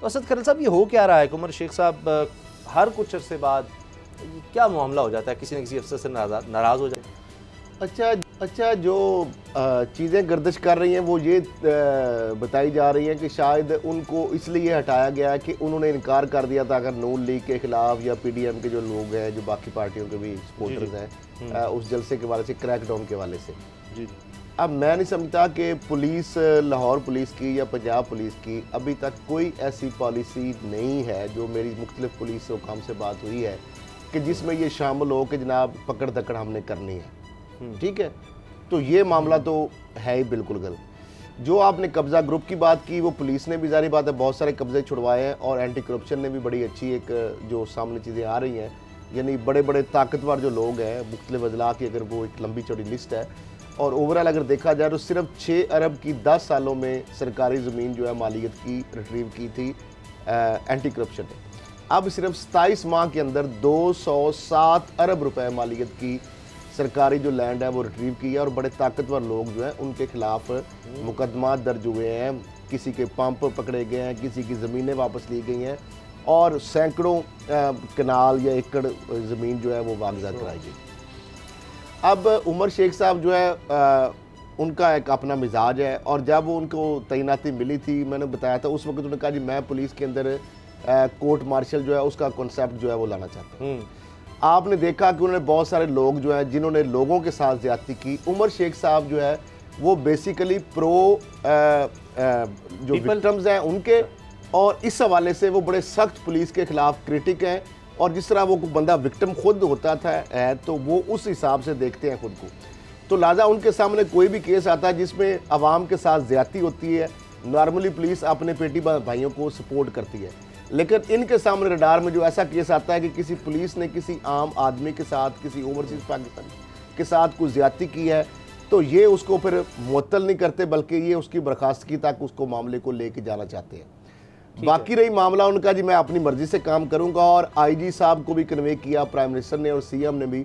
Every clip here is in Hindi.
तो असद खैरल साहब, ये हो क्या रहा है कि उमर शेख साहब हर कुछ अरसे बाद क्या मामला हो जाता है, किसी न किसी अफसर से नाराज़ हो जाए? अच्छा, जो चीज़ें गर्दिश कर रही हैं वो ये बताई जा रही हैं कि शायद उनको इसलिए हटाया गया है कि उन्होंने इनकार कर दिया था अगर नून लीग के खिलाफ या पीडीएम के जो लोग हैं, जो बाकी पार्टियों के भी सपोर्टर्स हैं, उस जलसे के वाले से, क्रैकडाउन के वाले से। जी। अब मैं नहीं समझता कि पुलिस, लाहौर पुलिस की या पंजाब पुलिस की अभी तक कोई ऐसी पॉलिसी नहीं है, जो मेरी मुख्तलिफ पुलिस हुकाम से बात हुई है, कि जिसमें ये शामिल हो कि जनाब पकड़ दकड़ हमने करनी है। ठीक है, तो ये मामला तो है ही बिल्कुल गलत। जो आपने कब्ज़ा ग्रुप की बात की, वो पुलिस ने भी, जारी बात है, बहुत सारे कब्जे छुड़वाए हैं, और एंटी करप्शन ने भी बड़ी अच्छी एक जो सामने चीज़ें आ रही हैं, यानी बड़े बड़े ताकतवर जो लोग हैं मुख्तलिफ अजला की, अगर वो एक लंबी चौड़ी लिस्ट है, और ओवरऑल अगर देखा जाए तो सिर्फ 6 अरब की 10 सालों में सरकारी ज़मीन जो है मालियत की रिट्रीव की थी एंटी करप्शन ने। अब सिर्फ 27 माह के अंदर 207 अरब रुपए मालियत की सरकारी जो लैंड है वो रिट्रीव की है, और बड़े ताकतवर लोग जो हैं उनके खिलाफ मुकदमा दर्ज हुए हैं, किसी के पंप पकड़े गए हैं, किसी की ज़मीनें वापस ली गई हैं, और सैकड़ों कनाल या एकड़ ज़मीन जो है वो वागजा कराई गई। अब उमर शेख साहब जो है उनका एक अपना मिजाज है, और जब उनको तैनाती मिली थी, मैंने बताया था उस वक्त उन्होंने कहा जी मैं पुलिस के अंदर कोर्ट मार्शल जो है उसका कॉन्सेप्ट जो है वो लाना चाहता हूँ। आपने देखा कि उन्होंने बहुत सारे लोग जो हैं जिन्होंने लोगों के साथ ज्यादती की, उमर शेख साहब जो है वो बेसिकली प्रो जो विक्टिम्स हैं उनके, और इस हवाले से वो बड़े सख्त पुलिस के खिलाफ क्रिटिक हैं, और जिस तरह वो बंदा विक्टिम खुद होता था तो वो उस हिसाब से देखते हैं खुद को। तो लिहाजा उनके सामने कोई भी केस आता है जिसमें आवाम के साथ ज्यादती होती है, नॉर्मली पुलिस अपने पेटी भाइयों को सपोर्ट करती है, लेकिन इनके सामने रडार में जो ऐसा केस आता है कि किसी पुलिस ने किसी आम आदमी के साथ, किसी ओवरसीज पाकिस्तानी के साथ कुछ ज्यादती की है, तो ये उसको फिर मुअत्तल नहीं करते, बल्कि ये उसकी बर्खास्तगी तक उसको मामले को लेके जाना चाहते हैं। बाकी रही मामला उनका जी मैं अपनी मर्जी से काम करूंगा, और आईजी साहब को भी कन्वे किया प्राइम मिनिस्टर ने और सीएम ने भी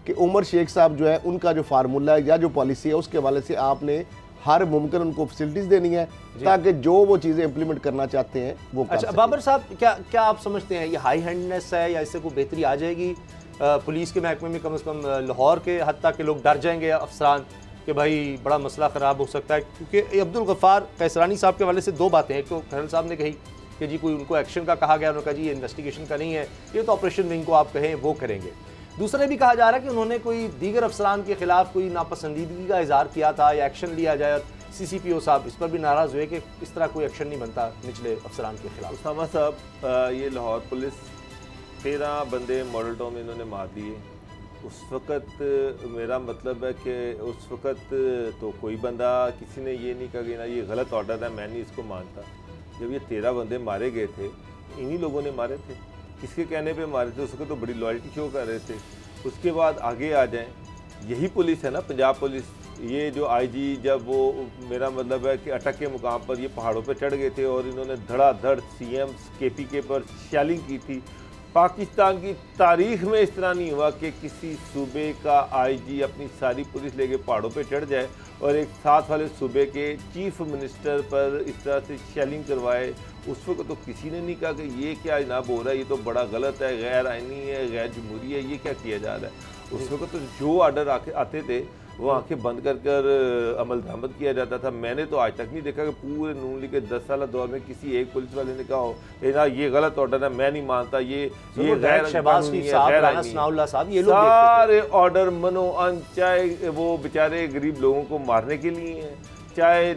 कि उमर शेख साहब जो है उनका जो फार्मूला है या जो पॉलिसी है उसके हवाले से आपने हर मुमकिन उनको फैसिलिटीज देनी है, ताकि जो वो चीज़ें इंप्लीमेंट करना चाहते हैं वो कर अच्छा बाबर साहब, क्या आप समझते हैं ये हाई हैंडनेस है, या इससे कोई बेहतरी आ जाएगी पुलिस के महकमे में? कम से कम लाहौर के हद तक के लोग डर जाएंगे अफसरान कि भाई बड़ा मसला ख़राब हो सकता है, क्योंकि अब्दुल गफ्फार कैसरानी साहब के हवाले से दो बातें हैं। तो खैरल साहब ने कही कि जी कोई उनको एक्शन का कहा गया, उन्होंने कहा जी ये इन्वेस्टिगेशन का नहीं है, ये तो ऑपरेशन विंग को आप कहें वो करेंगे। दूसरा भी कहा जा रहा है कि उन्होंने कोई दीगर अफसरान के खिलाफ कोई नापसंदीदगी का इजहार किया था या एक्शन लिया जाए, और CCPO साहब इस पर भी नाराज़ हुए कि इस तरह कोई एक्शन नहीं बनता निचले अफसरान के खिलाफ। उसामा साहब, ये लाहौर पुलिस 13 बंदे मॉडल टाउन में इन्होंने मार दिए। उस वक़्त मेरा मतलब है कि उस वक़्त तो कोई बंदा, किसी ने ये नहीं कहा कि ना ये गलत ऑर्डर है, मैं नहीं इसको मानता। जब ये 13 बंदे मारे गए थे, इन्हीं लोगों ने मारे थे, किसके कहने पे मारे थे? उस वक्त तो बड़ी लॉयल्टी शो कर रहे थे। उसके बाद आगे आ जाएं, यही पुलिस है ना, पंजाब पुलिस, ये जो आईजी, जब वो मेरा मतलब है कि अटक के मुकाम पर ये पहाड़ों पे चढ़ गए थे और इन्होंने धड़ाधड़ CM KPK पर शैलिंग की थी। पाकिस्तान की तारीख में इस तरह नहीं हुआ कि किसी सूबे का आईजी अपनी सारी पुलिस लेके पहाड़ों पे चढ़ जाए और एक साथ वाले सूबे के चीफ मिनिस्टर पर इस तरह से शैलिंग करवाए। उस वक्त तो किसी ने नहीं कहा कि ये क्या जनाब हो रहा है, ये तो बड़ा गलत है, गैर आइनी है, गैर जमहूरी है, ये क्या किया जा रहा है। उस वक्त तो जो ऑर्डर आते थे वो आंखें बंद कर अमल दरामद किया जाता था। मैंने तो आज तक नहीं देखा कि पूरे नून लीग के 10 साल दौर में किसी एक पुलिस वाले ने कहा हो ना ये गलत ऑर्डर है, मैं नहीं मानता, ये गैर कानूनी है, गैर आईनी है। सारे ऑर्डर मनो अन, चाहे वो बेचारे गरीब लोगों को मारने के लिए हैं, चाहे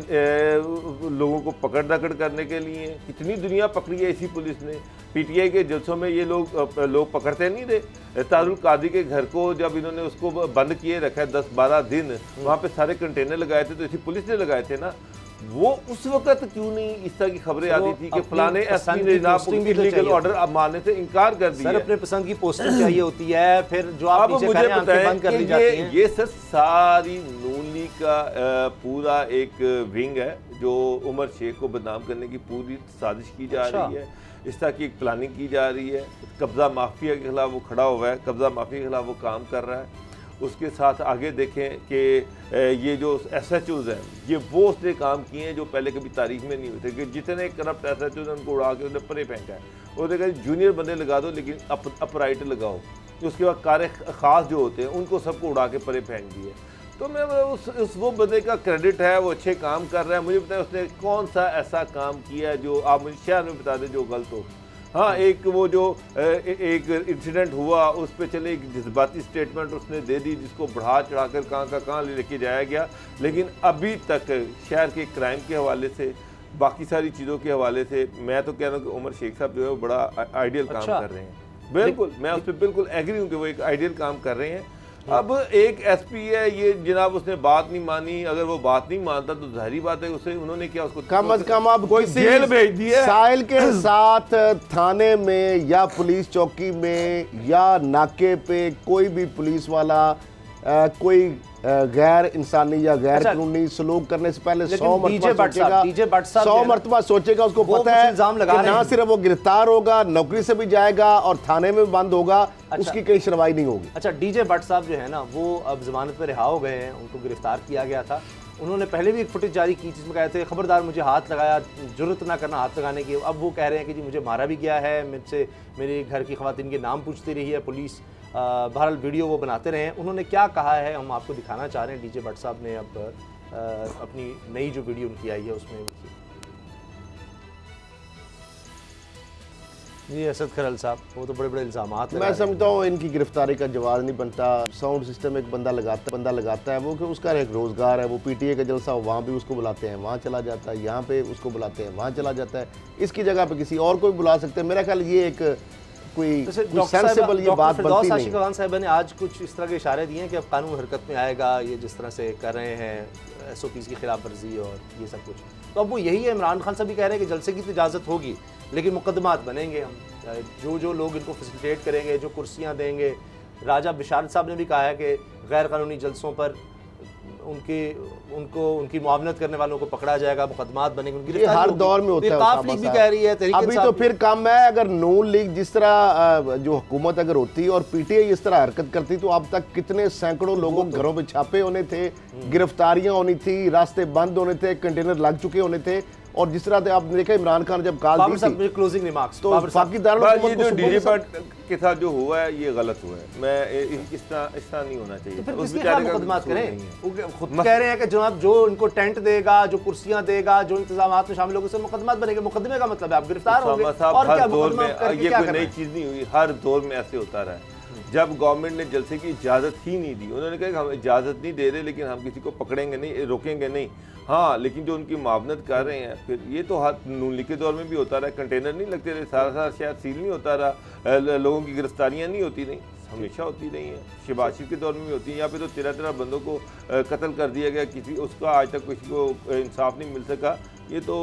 लोगों को पकड़ दकड़ करने के लिए। कितनी दुनिया पकड़ी है इसी पुलिस ने। PTI के जलसों में ये लोग पकड़ते नहीं थे। तारुल कादी के घर को जब इन्होंने उसको बंद किए रखा है 10-12 दिन, वहाँ पे सारे कंटेनर लगाए थे, तो इसी पुलिस ने लगाए थे ना। वो उस वक्त क्यों नहीं इस तरह की खबरें आती थी कि फलाने SP ने इलीगल ऑर्डर मानने से इनकार कर दिया। सर अपने पसंद की पोस्टिंग चाहिए होती है, फिर जो आप नीचे करें आंखें बंद कर ली जाती हैं। ये सर सारी नून लीग का पूरा एक विंग है जो उमर शेख को बदनाम करने की पूरी साजिश की जा रही है। इस तरह की एक प्लानिंग की जा रही है। कब्जा माफिया के खिलाफ वो खड़ा हुआ है, कब्जा माफिया के खिलाफ वो काम कर रहा है। उसके साथ आगे देखें कि ये जो SHOs हैं ये वो उसने काम किए हैं जो पहले कभी तारीख में नहीं हुए थे, कि जितने करप्ट SHOs हैं उनको उड़ा के उसने परे फेंका है। वो देखा जूनियर बंदे लगा दो लेकिन अपराइट लगाओ, उसके बाद कार्य ख़ास जो होते हैं उनको सबको उड़ा के परे फेंक दिए। तो मैं उस वो बंदे का क्रेडिट है, वो अच्छे काम कर रहा है। मुझे बताया उसने कौन सा ऐसा काम किया है जो आप मुझे शहर में बता दें जो गलत हो। हाँ, एक वो जो एक इंसिडेंट हुआ उस पर चले एक जज्बाती स्टेटमेंट उसने दे दी जिसको बढ़ा चढ़ा कर कहाँ का कहाँ लेके जाया गया, लेकिन अभी तक शहर के क्राइम के हवाले से बाकी सारी चीज़ों के हवाले से मैं तो कह रहा हूँ कि उमर शेख साहब जो है वो बड़ा आइडियल काम कर रहे हैं। बिल्कुल, मैं उस पर बिल्कुल एग्री हूँ कि वो एक आइडियल काम कर रहे हैं। अब एक SP है, ये जनाब उसने बात नहीं मानी, अगर वो बात नहीं मानता तो जाहिर बात है उसे उन्होंने क्या उसको कम से कम अब कोई जेल भेज दिया। साहिल के साथ थाने में या पुलिस चौकी में या नाके पे कोई भी पुलिस वाला कोई गैर इंसानी या गैर कानूनी सलूक करने से पहले 100 मरतबा सोचेगा। उसको पता है कि ना सिर्फ वो गिरफ्तार होगा, नौकरी से भी जाएगा और थाने में बंद होगा, उसकी कहीं सुनवाई नहीं होगी। अच्छा, DJ भट्ट साहब जो है ना वो अब जमानत पर रिहा हो गए हैं, उनको गिरफ्तार किया गया था। उन्होंने पहले भी एक फुटेज जारी की जिसमें कहे थे खबरदार मुझे हाथ लगाया, जुर्रत ना करना हाथ लगाने की। अब वो कह रहे हैं कि जी मुझे मारा भी गया है, मुझसे मेरे घर की खवातीन के नाम पूछती रही है पुलिस। बहरहाल वीडियो वो बनाते रहे हैं। उन्होंने क्या कहा है हम आपको दिखाना चाह रहे हैं। DJ भट्ट साहब ने अब अपनी नई जो वीडियो उनकी आई है उसमें जी असद खरल साहब वो तो बड़े बड़े इल्ज़ामात मैं समझता हूँ इनकी गिरफ्तारी का जवाब नहीं बनता। साउंड सिस्टम एक बंदा लगाता है वो कि उसका एक रोज़गार है, वो PTA का जलसा वहाँ भी उसको बुलाते हैं, वहाँ चला जाता है, यहाँ पे उसको बुलाते हैं, वहाँ चला जाता है। इसकी जगह पे किसी और को भी बुला सकते हैं। मेरा ख्याल ये एक कोई सेंसिबल ये बात बनती नहीं। खान साहिबा ने आज कुछ इस तरह के इशारे दिए हैं कि अब कानून हरकत में आएगा, ये जिस तरह से कर रहे हैं SOPs की खिलाफ वर्जी और ये सब कुछ। तो अब वो यही है, इमरान खान साहब भी कह रहे हैं कि जलसे की तो इजाज़त होगी लेकिन मुकदमात बनेंगे हम, जो लोग इनको फैसिलिटेट करेंगे, जो कुर्सियाँ देंगे। राजा बिशारत साहब ने भी कहा है कि गैर कानूनी जलसों पर उनकी मुआवनत करने वालों को पकड़ा जाएगा, मुकदमात बनेंगे। ये हर दौर में होता है। काफ लीग भी कह रही है, अभी तो फिर कम है। अगर नून लीग जिस तरह जो हुकूमत अगर होती और PTA इस तरह हरकत करती तो अब तक कितने सैकड़ों लोगों के घरों पे छापे होने थे, गिरफ्तारियां होनी थी, रास्ते बंद होने थे, कंटेनर लग चुके होने थे। और जिस तरह से आपने देखा इमरान खान जब कॉल दी थी, क्लोजिंग रिमार्क्स तो ये जो DJ भट्ट के साथ जो हुआ है ये गलत हुआ है। मैं इस तरह नहीं होना चाहिए। तो फिर उस बेचारे का मुकदमात करें। वो खुद कह रहे हैं कि जनाब जो इनको टेंट देगा, जो कुर्सियां देगा, जो इंतजामात में शामिल होगा उससे मुकदमात बनेंगे। मुकदमे का मतलब है आप गिरफ्तार होंगे। और हर दौर में ये कोई नई चीज नहीं हुई, हर दौर में ऐसे होता रहा है। जब गवर्नमेंट ने जलसे की इजाज़त ही नहीं दी, उन्होंने कहा कि हम इजाज़त नहीं दे रहे लेकिन हम किसी को पकड़ेंगे नहीं, रोकेंगे नहीं। हाँ, लेकिन जो उनकी मुआवनत कर रहे हैं फिर ये तो हर नून लीग के दौर में भी होता रहा, कंटेनर नहीं लगते रहे, सारा शायद सील नहीं होता रहा, लोगों की गिरफ्तारियाँ नहीं होती नहीं, हमेशा होती रही हैं। शहबाज शरीफ के दौर में भी होती हैं। यहाँ पे तो 13 बंदों को कत्ल कर दिया गया, किसी उसका आज तक किसी को इंसाफ नहीं मिल सका। ये तो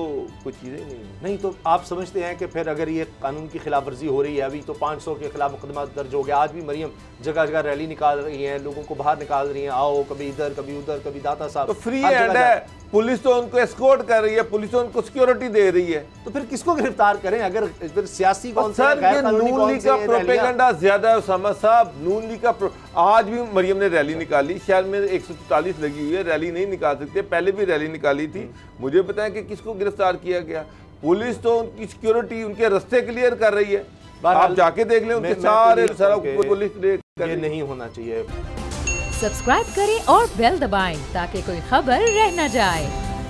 कुछ चीज़ें नहीं। तो आप समझते हैं कि फिर अगर ये कानून की खिलाफ वर्जी हो रही है, अभी तो 500 के खिलाफ मुकदमा दर्ज हो गया। आज भी मरियम जगह जगह रैली निकाल रही हैं, लोगों को बाहर निकाल रही हैं, आओ कभी इधर कभी उधर, कभी दाता साहब। तो फ्री हैंड है, पुलिस तो उनको एस्कॉर्ट कर रही है, पुलिस तो उनको सिक्योरिटी दे रही है। तो फिर किसको गिरफ्तार करें? अगर फिर सियासी कौन सा सर, ये नून लीग का प्रोपेगेंडा ज्यादा है उसामा साहब। नून लीग का आज भी मरियम ने रैली निकाली, शहर में 144 लगी हुई है, रैली नहीं निकाल सकते, पहले भी रैली निकाली थी। मुझे बताएं कि किसको गिरफ्तार किया गया? पुलिस तो उनकी सिक्योरिटी, उनके रास्ते क्लियर कर रही है। आप जाके देख लें, उनके सारे पुलिस ये नहीं होना चाहिए। सब्सक्राइब करें और बेल दबाएं ताकि कोई खबर रह न जाए।